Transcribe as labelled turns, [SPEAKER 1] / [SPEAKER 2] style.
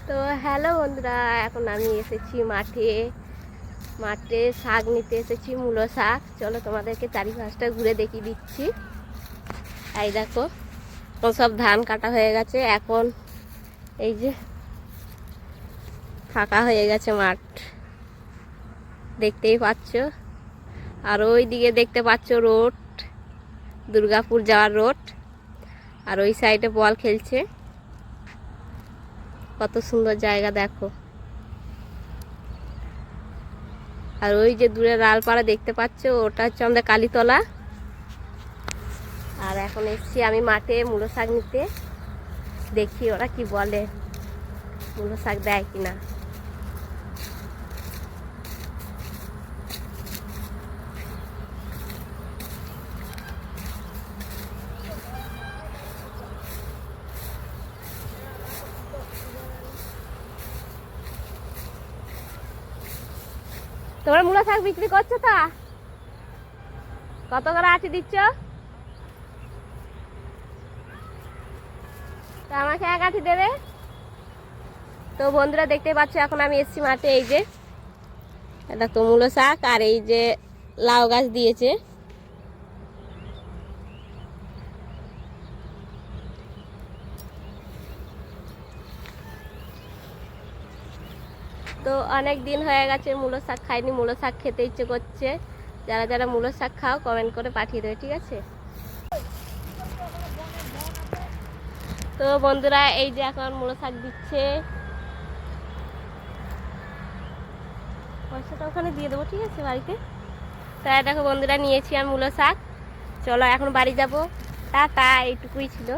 [SPEAKER 1] তো হ্যালো বন্ধুরা, এখন আমি এসেছি মাঠে শাক নিতে এসেছি, মূলো শাক। চলো তোমাদেরকে চারিপাশটা ঘুরে দেখিয়ে দিচ্ছি। এই দেখো, সব ধান কাটা হয়ে গেছে। এখন এই যে ফাঁকা হয়ে গেছে মাঠ, দেখতেই পাচ্ছ। আর ওই দিকে দেখতে পাচ্ছ রোড, দুর্গাপুর যাওয়ার রোড। আর ওই সাইডে বল খেলছে, কত সুন্দর জায়গা দেখো। আর ওই যে দূরে রালপাড়া দেখতে পাচ্ছ, ওটা হচ্ছে আমাদের কালীতলা। আর এখন এসছি আমি মাঠে মূলো শাক নিতে, দেখি ওরা কি বলে, মূলো শাক দেয় কিনা। তোমরা মূলো শাক বিক্রি করছো? তা কত করে আটি দিচ্ছ? তা আমাকে এক আটি দেবে। তো বন্ধুরা দেখতে পাচ্ছ, এখন আমি এসছি মাঠে। এই যে এটা তো মূলো শাক, আর এই যে লাউ গাছ দিয়েছে। তো অনেক দিন হয়ে গেছে মূলো শাক খাইনি, মূলো শাক খেতে ইচ্ছে করছে। যারা যারা মূলো শাক খাও কমেন্ট করে পাঠিয়ে দেবে, ঠিক আছে? তো বন্ধুরা এই যে এখন মূলো শাক দিচ্ছে, পয়সাটা ওখানে দিয়ে দেবো, ঠিক আছে, বাড়িতে। তাই দেখো বন্ধুরা, নিয়েছি আমি মূলো শাক। চলো এখন বাড়ি যাবো। টাটা, এইটুকুই ছিল।